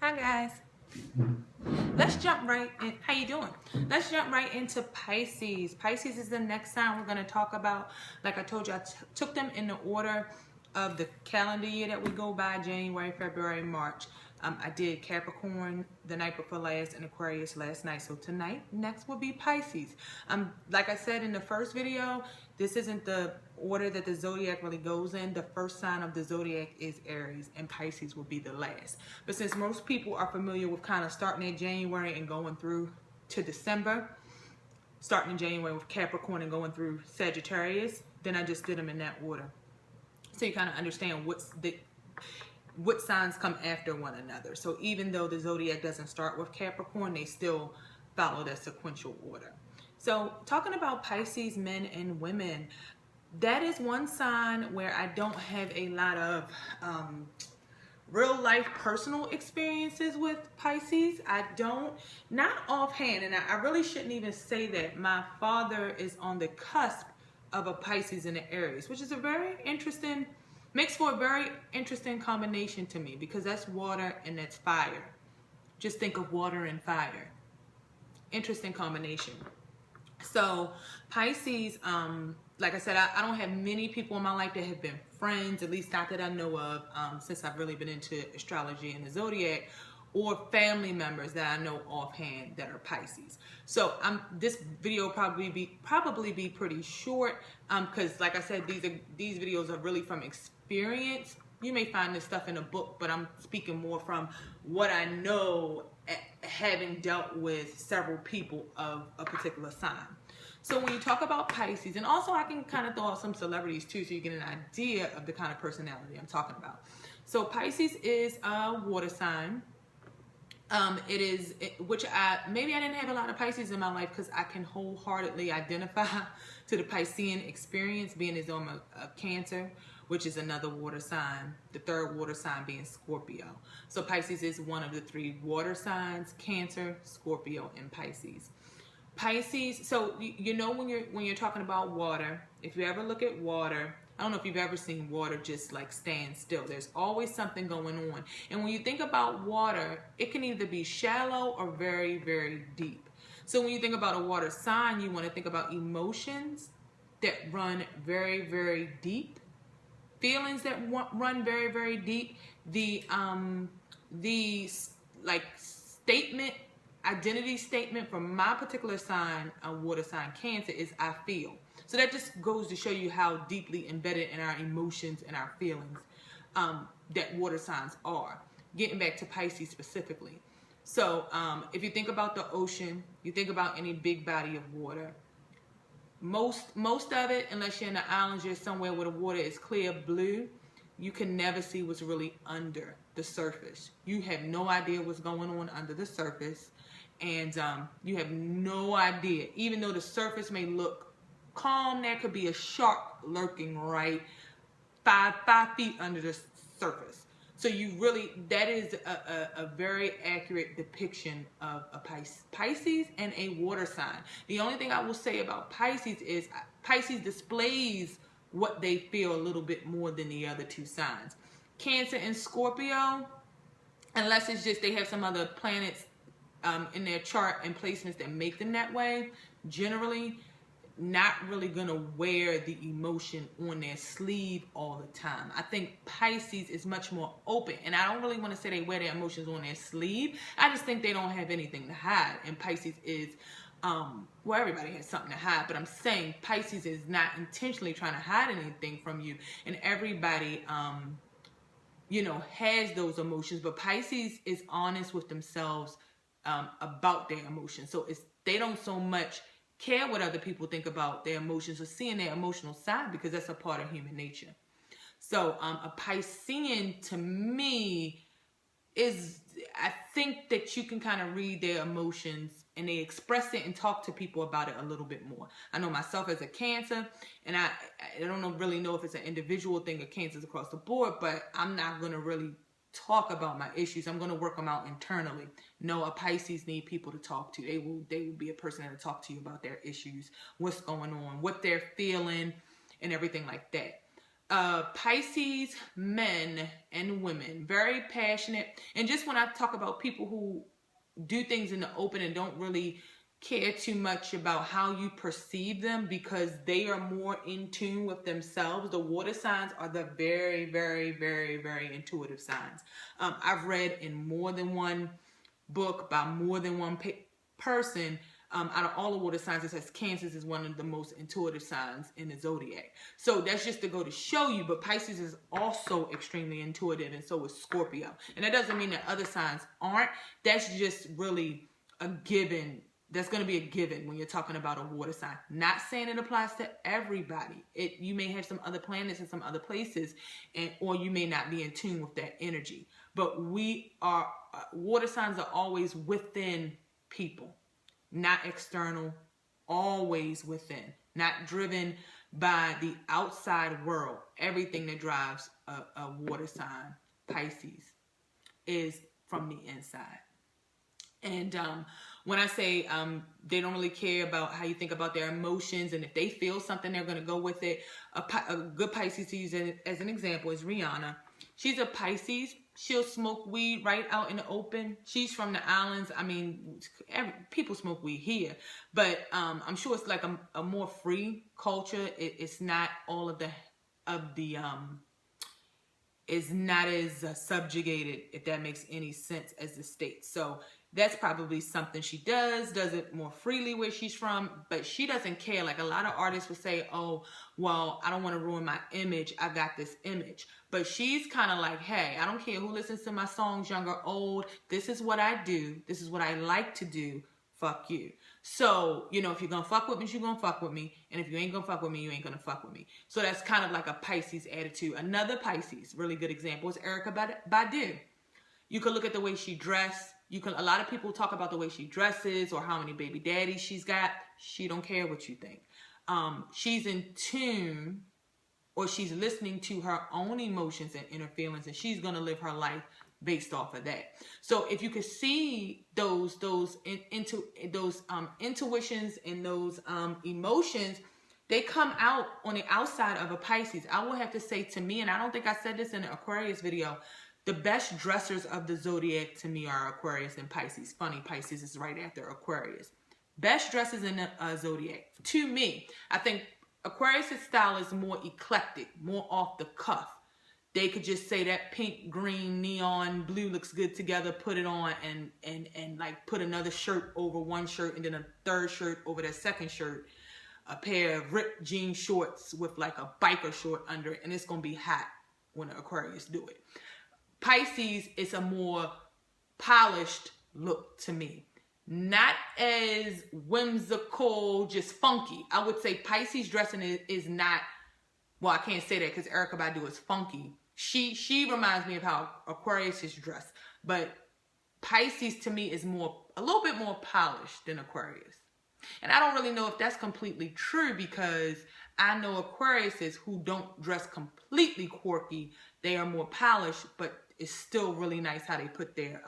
Hi guys. Let's jump right in. How you doing? Let's jump right into Pisces. Pisces is the next sign we're going to talk about. Like I told you, I took them in the order of the calendar year that we go by: January, February, March. I did Capricorn the night before last and Aquarius last night. So tonight, next will be Pisces. Like I said in the first video, this isn't the order that the zodiac really goes in. The first sign of the zodiac is Aries, and Pisces will be the last. But since most people are familiar with kind of starting in January and going through to December, starting in January with Capricorn and going through Sagittarius, then I just did them in that order. So you kind of understand what signs come after one another. So even though the zodiac doesn't start with Capricorn, they still follow that sequential order. So talking about Pisces men and women, that is one sign where I don't have a lot of real life personal experiences with Pisces. I don't, not offhand, and I really shouldn't even say that. My father is on the cusp of a Pisces and an Aries, which is a very interesting, makes for a very interesting combination to me, because that's water and that's fire. Just think of water and fire. Interesting combination. So Pisces, like I said, I don't have many people in my life that have been friends, at least not that I know of, since I've really been into astrology and the zodiac, or family members that I know offhand that are Pisces. So this video will probably be pretty short, because like I said, these videos are really from experience. You may find this stuff in a book, but I'm speaking more from what I know, having dealt with several people of a particular sign. So when you talk about Pisces, and also I can kind of throw out some celebrities too, so you get an idea of the kind of personality I'm talking about. So Pisces is a water sign. Maybe I didn't have a lot of Pisces in my life, because I can wholeheartedly identify to the Piscean experience, being as though I'm a Cancer, which is another water sign, the third water sign being Scorpio. So Pisces is one of the three water signs: Cancer, Scorpio, and Pisces. Pisces, so you know when you're talking about water, if you ever look at water, I don't know if you've ever seen water just like stand still. There's always something going on. And when you think about water, it can either be shallow or very, very deep. So when you think about a water sign, you want to think about emotions that run very, very deep, feelings that run very, very deep. The like statement, identity statement from my particular sign, water sign Cancer, is I feel. So that just goes to show you how deeply embedded in our emotions and our feelings that water signs are. Getting back to Pisces specifically. So if you think about the ocean, you think about any big body of water. Most of it, unless you're in the islands, you're somewhere where the water is clear blue, you can never see what's really under the surface. You have no idea what's going on under the surface, and you have no idea. Even though the surface may look calm, there could be a shark lurking right 5 feet under the surface. So that is a very accurate depiction of a Pisces and a water sign. The only thing I will say about Pisces is Pisces displays what they feel a little bit more than the other two signs. Cancer and Scorpio, unless it's just they have some other planets in their chart and placements that make them that way, generally not really gonna wear the emotion on their sleeve all the time. I think Pisces is much more open, and I don't really want to say they wear their emotions on their sleeve. I just think they don't have anything to hide, and Pisces is well, everybody has something to hide, but I'm saying Pisces is not intentionally trying to hide anything from you, and everybody has those emotions, but Pisces is honest with themselves about their emotions. So they don't so much care what other people think about their emotions or seeing their emotional side, because that's a part of human nature. So a Piscean, to me, is, I think that you can kind of read their emotions and they express it and talk to people about it a little bit more. I know myself as a Cancer, and I don't really know if it's an individual thing or Cancers across the board, but I'm not going to really talk about my issues. I'm going to work them out internally. No, a Pisces need people to talk to. They will be a person to talk to you about their issues, what's going on, what they're feeling, and everything like that. Pisces men and women, very passionate. And just when I talk about people who do things in the open and don't really care too much about how you perceive them because they are more in tune with themselves. The water signs are the very, very, very, very intuitive signs. I've read in more than one book by more than one person. Out of all the water signs, it says Cancer is one of the most intuitive signs in the zodiac. So that's just to go to show you, but Pisces is also extremely intuitive, and so is Scorpio. And that doesn't mean that other signs aren't. That's just really a given. That's going to be a given when you're talking about a water sign. Not saying it applies to everybody. You may have some other planets in some other places, or you may not be in tune with that energy. But water signs are always within people, not external, always within, not driven by the outside world. Everything that drives a water sign, Pisces, is from the inside. And when I say they don't really care about how you think about their emotions, and if they feel something, they're going to go with it. A good Pisces to use as an example is Rihanna. She's a Pisces. She'll smoke weed right out in the open. She's from the islands. I mean, people smoke weed here, but I'm sure it's like a more free culture. It's not all of the is not as subjugated, if that makes any sense, as the States. So that's probably something she does it more freely where she's from, but she doesn't care. Like a lot of artists would say, oh, well, I don't want to ruin my image. I got this image. But she's kind of like, hey, I don't care who listens to my songs, young or old. This is what I do. This is what I like to do. Fuck you. So, if you're going to fuck with me, you're going to fuck with me. And if you ain't going to fuck with me, you ain't going to fuck with me. So that's kind of like a Pisces attitude. Another Pisces, really good example, is Erykah Badu. You could look at the way she dressed. A lot of people talk about the way she dresses or how many baby daddies she's got. She don't care what you think. She's in tune, or she's listening to her own emotions and inner feelings, and she's going to live her life based off of that. So if you could see those intuitions and those emotions, they come out on the outside of a Pisces. I will have to say, to me, and I don't think I said this in the Aquarius video, the best dressers of the zodiac to me are Aquarius and Pisces. Funny, Pisces is right after Aquarius. Best dressers in the zodiac. To me, I think Aquarius' style is more eclectic, more off the cuff. They could just say that pink, green, neon, blue looks good together, put it on, and like put another shirt over one shirt, and then a third shirt over that second shirt, a pair of ripped jean shorts with like a biker short under it, and it's going to be hot when the Aquarius do it. Pisces is a more polished look to me. Not as whimsical, just funky. I would say Pisces dressing is not, well, I can't say that because Erykah Badu is funky. She reminds me of how Aquarius is dressed. But Pisces to me is a little bit more polished than Aquarius. And I don't really know if that's completely true, because I know Aquariuses who don't dress completely quirky. They are more polished, but it's still really nice how they put their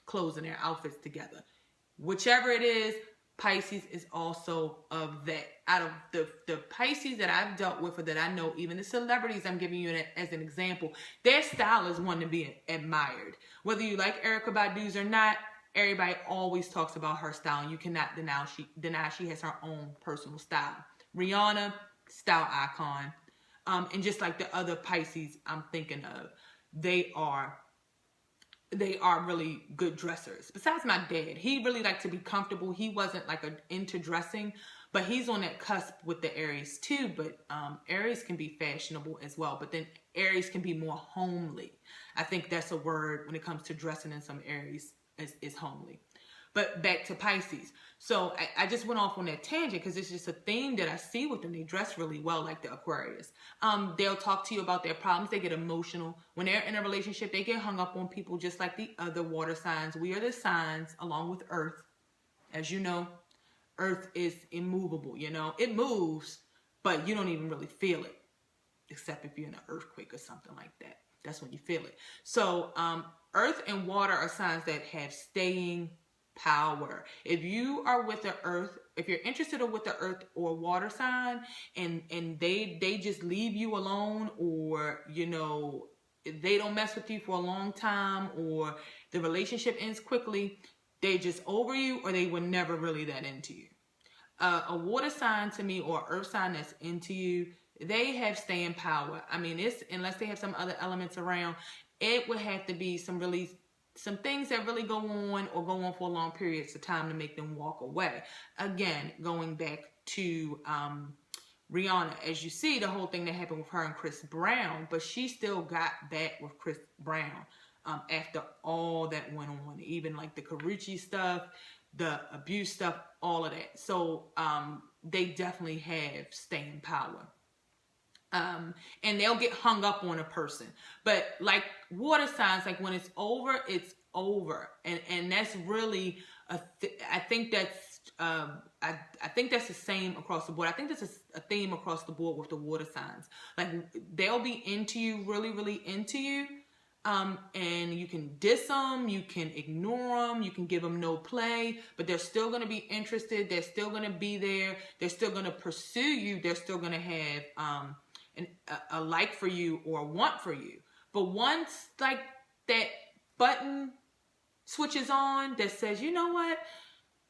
clothes and their outfits together. Whichever it is, Pisces is also of that. Out of the Pisces that I've dealt with, or that I know, even the celebrities I'm giving you as an example, their style is one to be admired. Whether you like Erykah Badu's or not, everybody always talks about her style, and you cannot deny she has her own personal style. Rihanna, style icon. And just like the other Pisces I'm thinking of, they are really good dressers. Besides my dad, he really liked to be comfortable. He wasn't like into dressing, but he's on that cusp with the Aries too. But Aries can be fashionable as well, but then Aries can be more homely. I think that's a word when it comes to dressing in some Aries, is homely. But back to Pisces. So I just went off on that tangent because it's just a theme that I see with them. They dress really well, like the Aquarius. They'll talk to you about their problems. They get emotional. When they're in a relationship, they get hung up on people just like the other water signs. We are the signs along with Earth. As you know, Earth is immovable, It moves, but you don't even really feel it. Except if you're in an earthquake or something like that. That's when you feel it. So Earth and water are signs that have staying power. If you are with the Earth if you're interested with the earth or water sign, and they just leave you alone, or you know, they don't mess with you for a long time, or the relationship ends quickly, they just over you, or they were never really that into you. A water sign to me, or earth sign that's into you, they have staying power. I mean, it's, unless they have some other elements around, it would have to be some things that really go on, or go on for long periods of time, to make them walk away. Again, going back to Rihanna, as you see, the whole thing that happened with her and Chris Brown, but she still got back with Chris Brown after all that went on, even like the Karuchi stuff, the abuse stuff, all of that. So they definitely have staying power. And they'll get hung up on a person. But like water signs, like when it's over, it's over. And that's really, I think that's, I think that's the same across the board. I think that's a theme across the board with the water signs. Like they'll be into you, really, really into you. And you can diss them, you can ignore them, you can give them no play, but they're still going to be interested. They're still going to be there. They're still going to pursue you. They're still going to have, a like for you or a want for you. But once like that button switches on that says, you know what,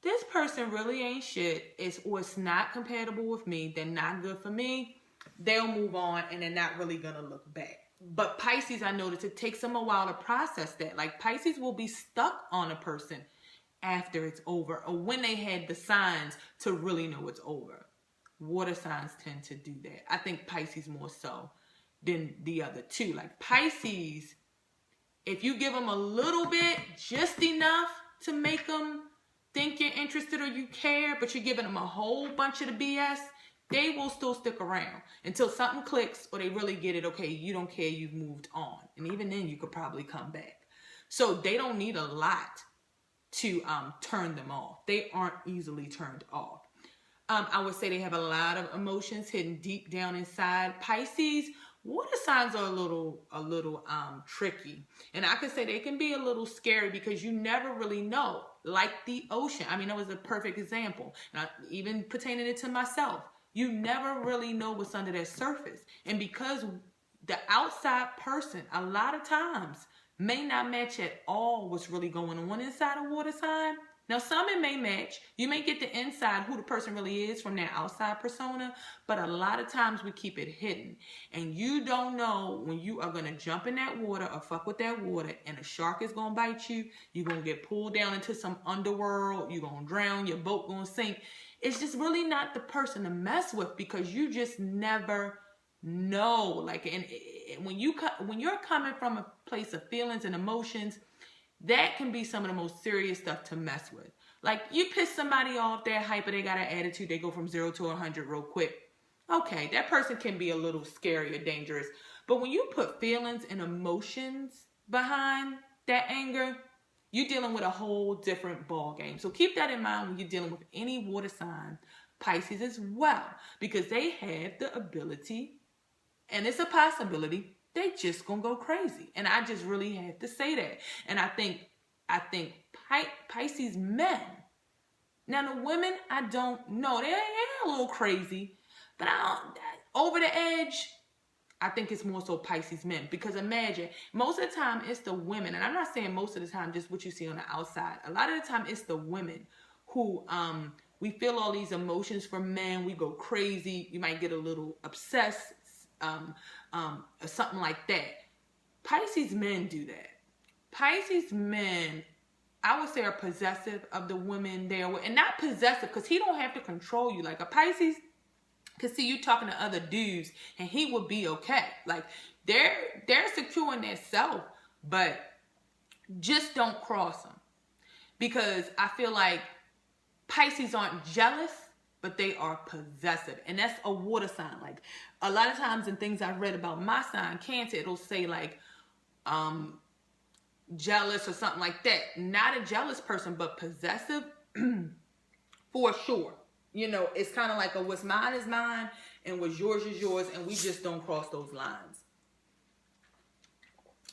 this person really ain't shit, or it's not compatible with me, they're not good for me, they'll move on, and they're not really gonna look back. But Pisces, I noticed it takes them a while to process that. Like Pisces will be stuck on a person after it's over, or when they had the signs to really know it's over. Water signs tend to do that. I think Pisces more so than the other two. Like Pisces, if you give them a little bit, just enough to make them think you're interested or you care, but you're giving them a whole bunch of the BS, they will still stick around until something clicks, or they really get it. Okay, you don't care, you've moved on. And even then you could probably come back. So they don't need a lot to turn them off. They aren't easily turned off. I would say they have a lot of emotions hidden deep down inside. Pisces, water signs are a little tricky. And I could say they can be a little scary because you never really know. Like the ocean. I mean, that was a perfect example. Now, even pertaining it to myself, you never really know what's under that surface. And because the outside person, a lot of times, may not match at all what's really going on inside a water sign. Now, some it may match. You may get the inside, who the person really is from their outside persona, but a lot of times we keep it hidden. And you don't know when you are going to jump in that water or fuck with that water, and a shark is going to bite you. You're going to get pulled down into some underworld. You're going to drown. Your boat going to sink. It's just really not the person to mess with, because you just never know. Like, and when you're coming from a place of feelings and emotions, that can be some of the most serious stuff to mess with. Like, you piss somebody off, they're hyper, they got an attitude, they go from 0 to 100 real quick. Okay, that person can be a little scary or dangerous. But when you put feelings and emotions behind that anger, you're dealing with a whole different ball game. So keep that in mind when you're dealing with any water sign, Pisces as well, because they have the ability, and it's a possibility, they just gonna go crazy. And I just really have to say that. And I think Pisces men, now the women, I don't know, they're a little crazy, but over the edge, I think it's more so Pisces men. Because imagine, most of the time it's the women, and I'm not saying most of the time just what you see on the outside. A lot of the time it's the women who we feel all these emotions for men. We go crazy. You might get a little obsessed, or something like that. Pisces men do that. Pisces men, I would say, are possessive of the women there, and not possessive because he don't have to control you. Like a Pisces could see you talking to other dudes and he would be okay. Like they're secure in their self, but just don't cross them, because I feel like Pisces aren't jealous, but they are possessive. And that's a water sign. Like a lot of times in things I've read about my sign, Cancer, it'll say like jealous or something like that. Not a jealous person, but possessive for sure. You know, it's kind of like a what's mine is mine and what's yours is yours, and we just don't cross those lines.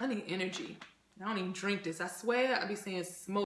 I need energy. I don't even drink this. I swear I be seeing smoke.